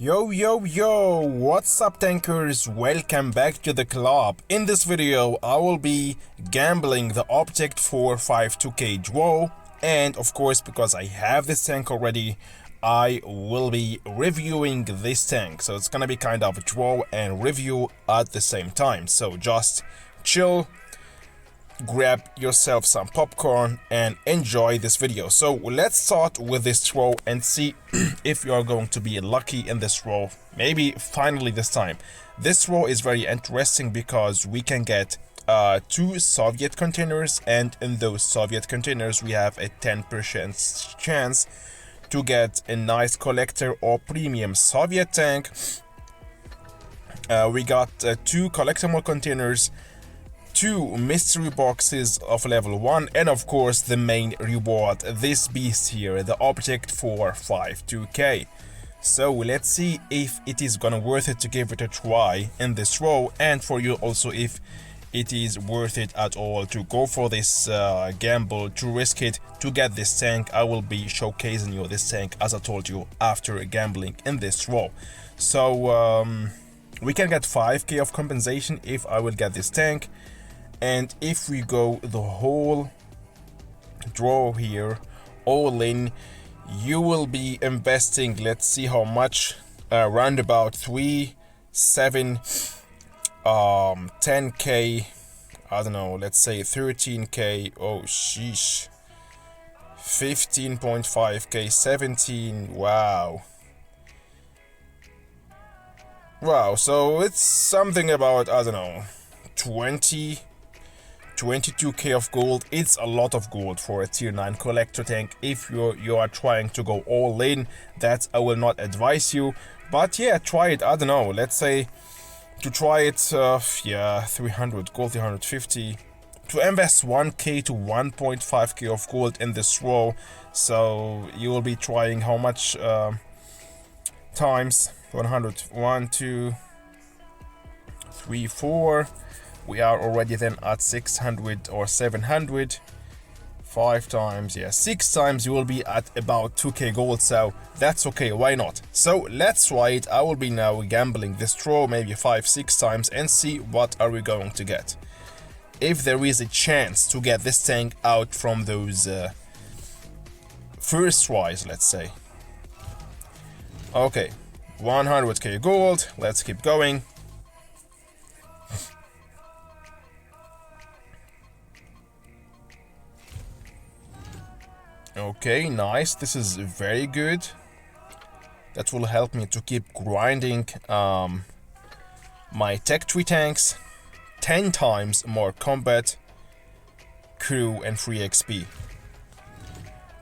Yo, what's up tankers? Welcome back to the club. In this video, I will be gambling the Object 452K draw, and of course, because I have this tank already, I will be reviewing this tank. So it's gonna be kind of a draw and review at the same time. So just chill, grab yourself some popcorn and enjoy this video. So let's start with this draw and see if you are going to be lucky in this draw, maybe finally this time. This draw is very interesting because we can get 2 Soviet containers, and in those Soviet containers we have a 10% chance to get a nice collector or premium Soviet tank. We got 2 collectible containers, 2 mystery boxes of level 1, and of course the main reward, this beast here, the Object 452K. So let's see if it is gonna worth it to give it a try in this row, and for you also if it is worth it at all to go for this gamble, to risk it to get this tank. I will be showcasing you this tank, as I told you, after gambling in this row. So we can get 5k of compensation if I will get this tank. And if we go the whole draw here, all in, you will be investing, let's see how much, around about 3, 7, 10k, I don't know, let's say 13k, oh sheesh, 15.5k, 17, wow, so it's something about, I don't know, 22k of gold. It's a lot of gold for a tier 9 collector tank. If you are trying to go all in, that I will not advise you, but yeah, try it. I don't know, let's say to try it, yeah, 300 gold, 350 to invest 1k to 1.5k of gold in this row. So you will be trying how much times 100, 1, 2, 3, 4. We are already then at 600 or 700. 5 times, yeah, 6 times you will be at about 2k gold, so that's okay, why not? So let's try it. I will be now gambling this draw maybe 5-6 times and see what are we going to get. If there is a chance to get this tank out from those first tries, let's say. Okay, 100k gold, let's keep going. Okay, nice, this is very good. That will help me to keep grinding my tech tree tanks. 10 times more combat, crew and free XP.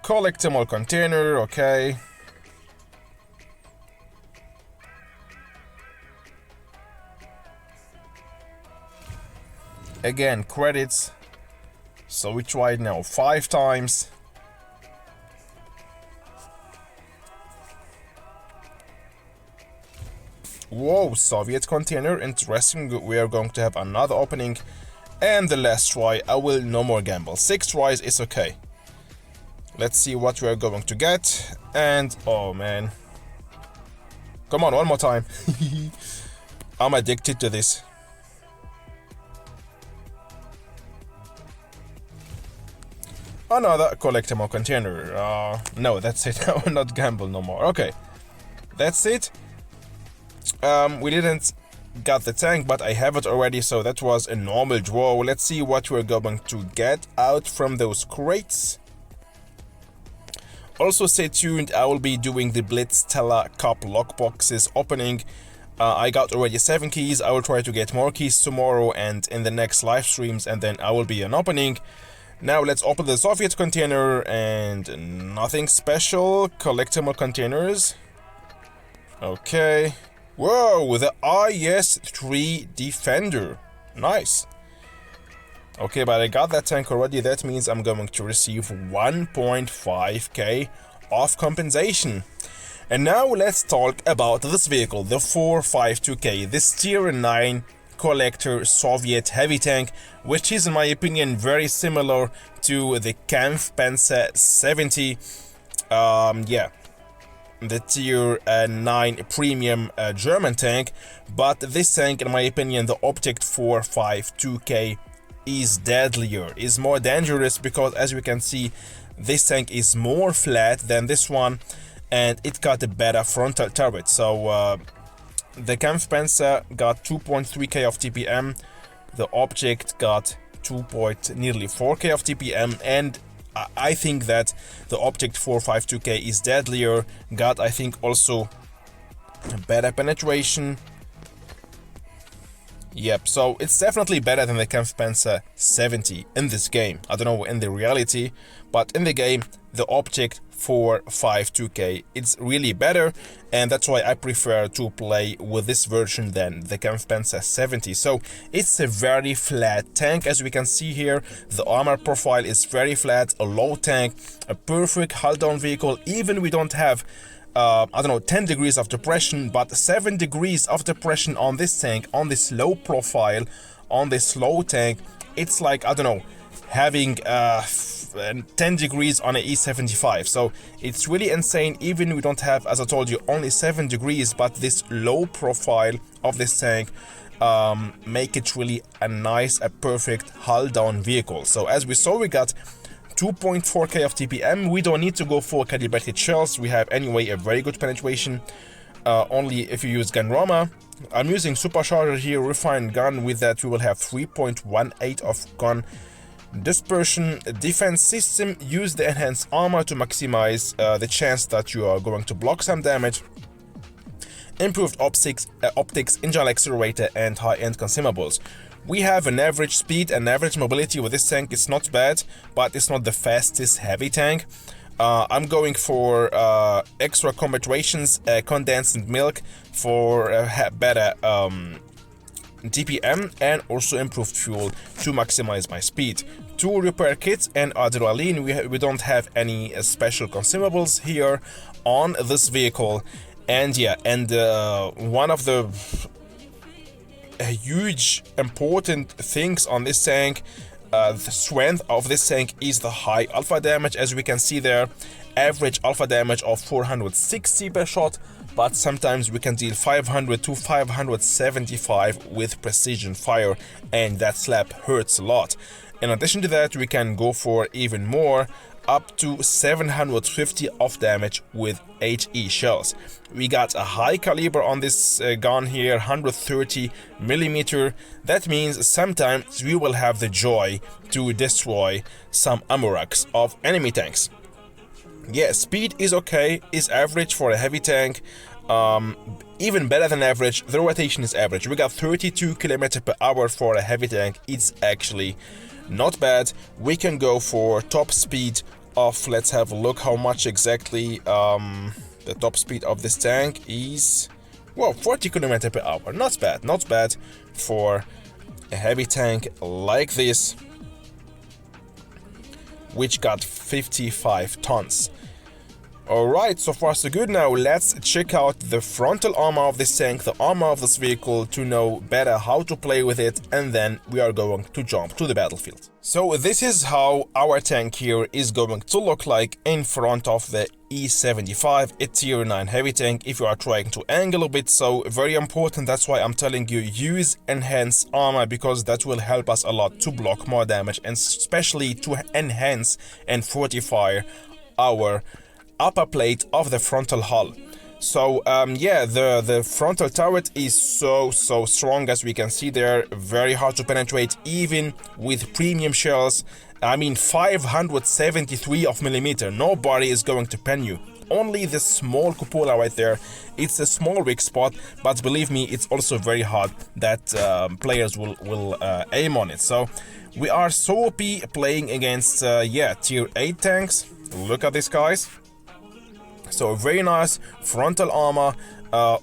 Collectible container, okay. Again, credits. So we tried now 5 times. Whoa, Soviet container, interesting. We are going to have another opening, and the last try I will no more gamble. 6 tries is okay. Let's see what we are going to get. And oh man, come on, one more time. I'm addicted to this. Another collectible container. No, that's it. I will not gamble no more. Okay, that's it. We didn't got the tank, but I have it already, so that was a normal draw. Let's see what we're going to get out from those crates. Also stay tuned, I will be doing the Blitz Stella Cup lockboxes opening. I got already 7 keys. I will try to get more keys tomorrow and in the next live streams, and then I will be an opening. Now let's open the Soviet container, and nothing special. Collectible containers. Okay. Whoa, the IS-3 Defender. Nice. Okay, but I got that tank already. That means I'm going to receive 1.5k of compensation. And now let's talk about this vehicle, the 452K, this tier 9 collector Soviet heavy tank, which is in my opinion very similar to the Kampfpanzer 70. Yeah, the tier 9 premium German tank, but this tank, in my opinion, the Object 452K, is deadlier, is more dangerous, because as you can see, this tank is more flat than this one, and it got a better frontal turret. So the Kampfpanzer got 2.3k of TPM, the Object got nearly 4k of TPM, and I think that the Object 452K is deadlier, got I think also better penetration. Yep, so it's definitely better than the Kampfpanzer 70 in this game. I don't know in the reality, but in the game, the Object 452K, it's really better, and that's why I prefer to play with this version than the Kampfpanzer 70. So it's a very flat tank, as we can see here. The armor profile is very flat, a low tank, a perfect hull down vehicle. Even we don't have I don't know, 10 degrees of depression, but 7 degrees of depression on this tank, on this low profile, on this low tank, it's like, I don't know, having 10 degrees on an E75. So it's really insane. Even we don't have, as I told you, only 7 degrees, but this low profile of this tank make it really a nice, a perfect hull down vehicle. So as we saw, we got 2.4k of TPM. We don't need to go for calibrated shells. We have anyway a very good penetration, only if you use Gunrama. I'm using Supercharger here, refined gun. With that we will have 3.18 of gun dispersion. Defense system, use the enhanced armor to maximize the chance that you are going to block some damage. Improved optics, engine accelerator, and high-end consumables. We have an average speed and average mobility with this tank. It's not bad, but it's not the fastest heavy tank. I'm going for extra combat rations, condensed milk for better DPM, and also improved fuel to maximize my speed. 2 repair kits and adrenaline. We don't have any special consumables here on this vehicle. And yeah, and one of the huge important things on this tank, the strength of this tank, is the high alpha damage. As we can see there, average alpha damage of 460 per shot, but sometimes we can deal 500 to 575 with precision fire, and that slap hurts a lot. In addition to that, we can go for even more, up to 750 of damage with HE shells. We got a high caliber on this gun here, 130 millimeter. That means sometimes we will have the joy to destroy some ammo racks of enemy tanks. Yeah, speed is okay, is average for a heavy tank. Even better than average, the rotation is average. We got 32 km per hour for a heavy tank. It's actually not bad. We can go for top speed of, let's have a look how much exactly. The top speed of this tank is, well, 40 km per hour. Not bad, not bad for a heavy tank like this, which got 55 tons. Alright, so far so good. Now let's check out the frontal armor of this tank, the armor of this vehicle, to know better how to play with it, and then we are going to jump to the battlefield. So this is how our tank here is going to look like in front of the E75, a tier 9 heavy tank, if you are trying to angle a bit. So very important, that's why I'm telling you, use enhanced armor, because that will help us a lot to block more damage, and especially to enhance and fortify our upper plate of the frontal hull. So yeah, the frontal turret is so strong, as we can see there, very hard to penetrate even with premium shells. I mean 573 of millimeter, nobody is going to pen you. Only the small cupola right there, it's a small weak spot, but believe me, it's also very hard that players will aim on it. So we are so OP playing against yeah, tier 8 tanks. Look at this, guys. So very nice frontal armor.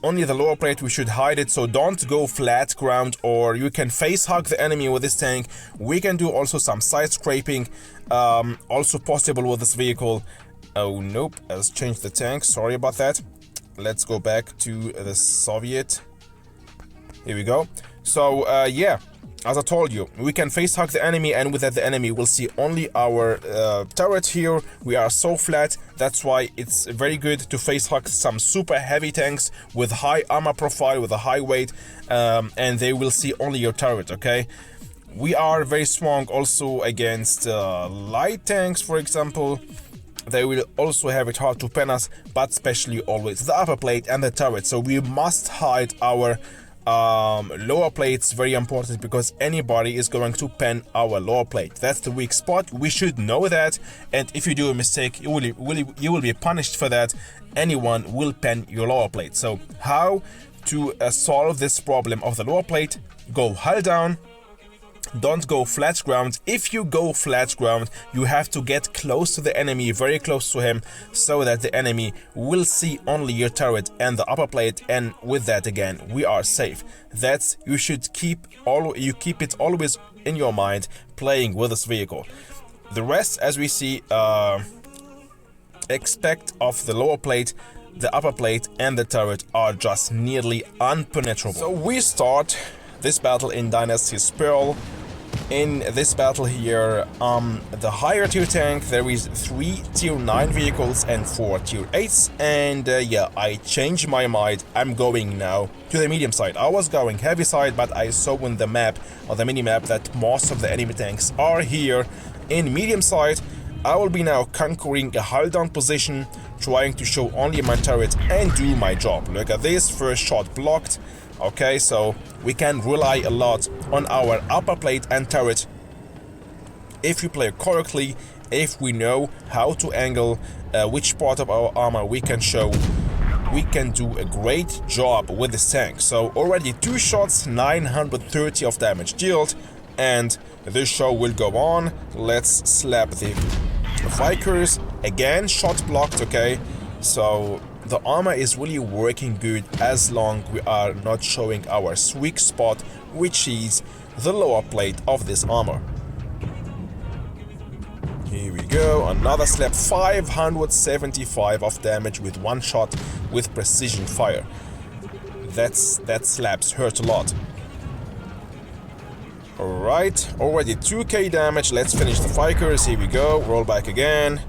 Only the lower plate we should hide it, so don't go flat ground, or you can face hug the enemy with this tank. We can do also some side scraping, also possible with this vehicle. Oh nope, let's change the tank, sorry about that. Let's go back to the Soviet. Here we go. So yeah, as I told you, we can face hug the enemy, and with that the enemy will see only our turret here. We are so flat, that's why it's very good to face hug some super heavy tanks with high armor profile, with a high weight, and they will see only your turret, okay? We are very strong also against light tanks, for example. They will also have it hard to pen us, but especially always the upper plate and the turret. So we must hide our lower plates, very important, because anybody is going to pen our lower plate. That's the weak spot. We should know that, and if you do a mistake, you will be punished for that. Anyone will pen your lower plate. So how to solve this problem of the lower plate? Go hull down. Don't go flat ground. If you go flat ground, you have to get close to the enemy, very close to him, so that the enemy will see only your turret and the upper plate, and with that again we are safe. That's, you should keep it always in your mind playing with this vehicle. The rest, as we see, expect of the lower plate, the upper plate and the turret are just nearly unpenetrable. So we start this battle in Dynasty's Pearl. In this battle here, the higher tier tank, there is 3 tier 9 vehicles and 4 tier 8s, and yeah, I changed my mind. I'm going now to the medium side. I was going heavy side, but I saw on the map, or the mini-map, that most of the enemy tanks are here in medium side. I will be now conquering a hull down position, trying to show only my turret and do my job. Look at this, first shot blocked. Okay, so we can rely a lot on our upper plate and turret if we play correctly, if we know how to angle which part of our armor we can show. We can do a great job with this tank. So already 2 shots, 930 of damage dealt, and this show will go on. Let's slap the Vikers. Again, shot blocked, okay? So the armor is really working good as long we are not showing our weak spot, which is the lower plate of this armor. Here we go, another slap, 575 of damage with 1 shot with precision fire. That slaps hurt a lot. Alright, already 2k damage, let's finish the Vikers, here we go, roll back again.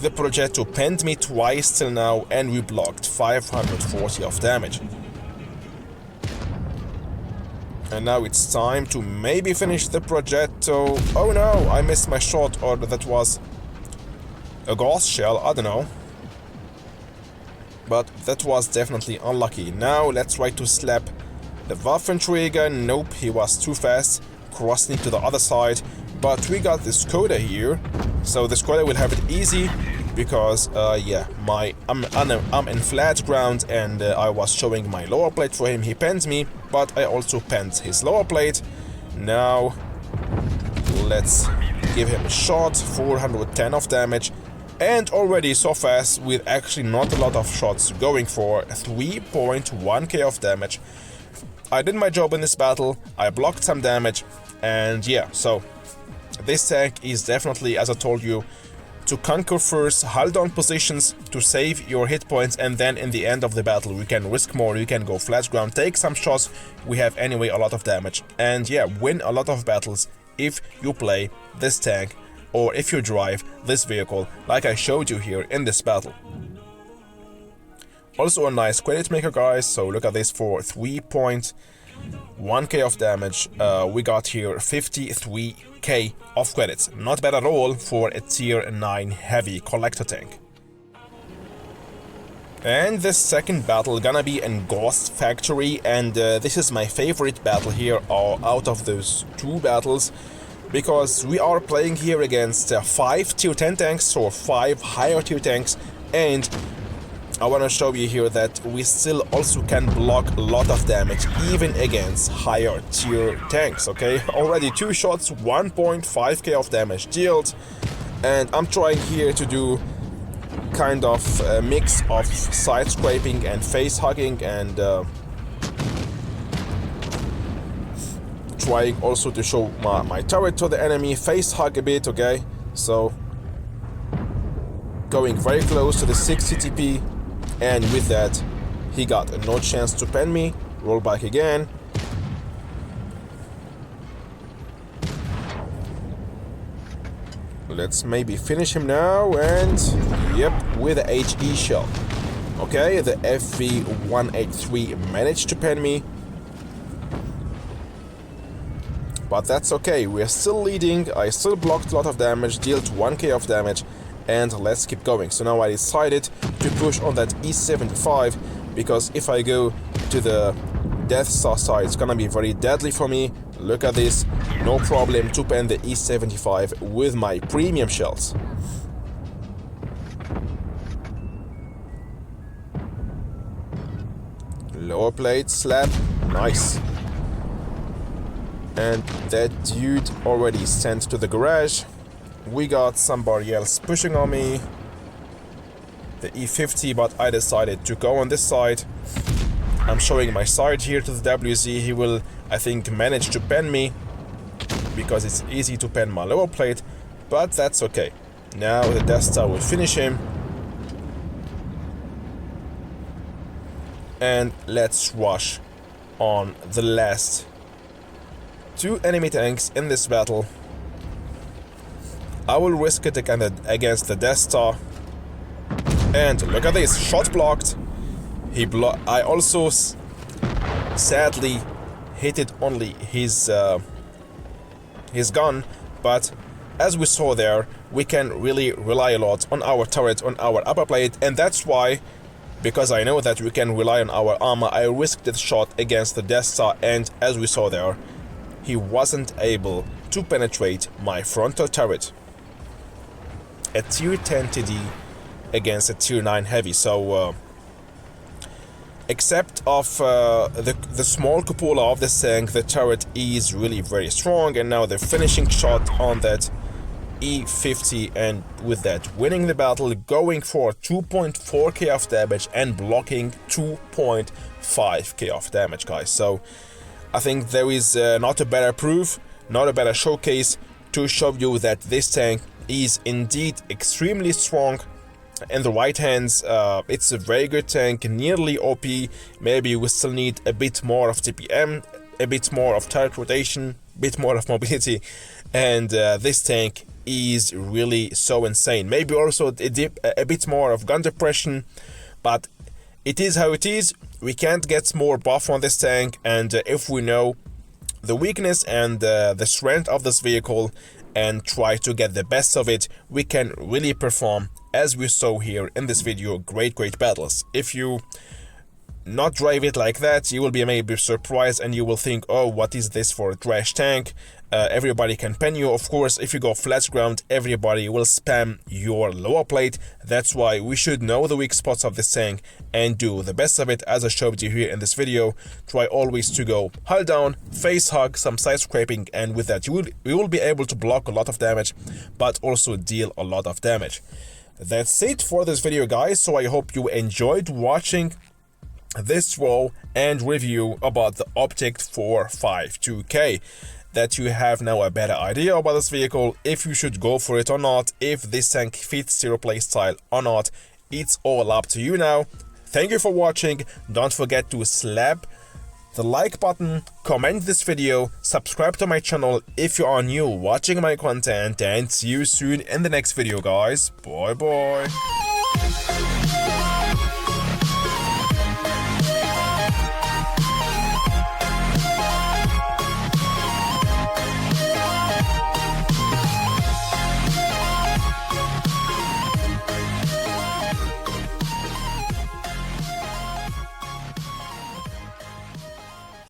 The Progetto penned me twice till now, and we blocked 540 of damage. And now it's time to maybe finish the Progetto. Oh no, I missed my shot, or that was a ghost shell, I don't know. But that was definitely unlucky. Now let's try to slap the Waffenträger. Nope, he was too fast, crossing to the other side. But we got the Skoda here, so the Skoda will have it easy, because yeah, I'm in flat ground, and I was showing my lower plate for him. He penned me, but I also penned his lower plate. Now let's give him a shot, 410 of damage, and already so fast with actually not a lot of shots, going for 3.1k of damage. I did my job in this battle, I blocked some damage, and yeah, so this tank is definitely, as I told you, to conquer first, hold down positions to save your hit points, and then in the end of the battle we can risk more, we can go flat ground, take some shots, we have anyway a lot of damage, and yeah, win a lot of battles if you play this tank or if you drive this vehicle like I showed you here in this battle. Also a nice credit maker, guys, so look at this, for 3.1k of damage, we got here 53k of credits. Not bad at all for a tier 9 heavy collector tank. And the second battle gonna be in Ghost Factory, and this is my favorite battle here out of those 2 battles, because we are playing here against 5 tier 10 tanks, or 5 higher tier tanks, and I want to show you here that we still also can block a lot of damage even against higher tier tanks, okay? Already 2 shots, 1.5k of damage dealt, and I'm trying here to do kind of a mix of side scraping and face hugging, and trying also to show my turret to the enemy, face hug a bit, okay? So going very close to the 60 TP, and with that he got no chance to pen me. Roll back again. Let's maybe finish him now, and yep, with the HE shell. Okay, the FV-183 managed to pen me. But that's okay, we're still leading, I still blocked a lot of damage, dealt 1k of damage, and let's keep going. So now I decided to push on that E75, because if I go to the Death Star side, it's gonna be very deadly for me. Look at this, no problem to pen the E75 with my premium shells. Lower plate, slap, nice. And that dude already sent to the garage. We got somebody else pushing on me. The E50, but I decided to go on this side. I'm showing my side here to the WZ. He will, I think, manage to pen me, because it's easy to pen my lower plate, but that's okay. Now the Death Star will finish him. And let's rush on the last 2 enemy tanks in this battle. I will risk it against the Death Star. And look at this, shot blocked. I also sadly hit it only his gun, but as we saw there, we can really rely a lot on our turret, on our upper plate, and that's why, because I know that we can rely on our armor, I risked the shot against the Death Star, and as we saw there, he wasn't able to penetrate my frontal turret. A tier 10 TD against a tier 9 heavy, so except of the small cupola of this tank, the turret is really very strong, and now the finishing shot on that E50, and with that winning the battle, going for 2.4k of damage and blocking 2.5k of damage, guys. So I think there is not a better proof, not a better showcase to show you that this tank is indeed extremely strong. In the right hands, it's a very good tank, nearly OP. Maybe we still need a bit more of TPM, a bit more of turret rotation, a bit more of mobility, and this tank is really so insane. Maybe also a bit more of gun depression, but it is how it is. We can't get more buff on this tank, and if we know the weakness and the strength of this vehicle and try to get the best of it, we can really perform, as we saw here in this video, great battles. If you not drive it like that, you will be maybe surprised and you will think, oh, what is this for a trash tank? Everybody can pen you. Of course, if you go flat ground, everybody will spam your lower plate. That's why we should know the weak spots of this tank and do the best of it, as I showed you here in this video. Try always to go hull down, face hug, some side scraping, and with that you will be able to block a lot of damage, but also deal a lot of damage. That's it for this video, guys, so I hope you enjoyed watching this row and review about the Object 452K, that you have now a better idea about this vehicle, if you should go for it or not, if this tank fits your playstyle or not. It's all up to you now. Thank you for watching. Don't forget to slap the like button, comment this video, subscribe to my channel if you are new watching my content, and see you soon in the next video, guys. Bye bye.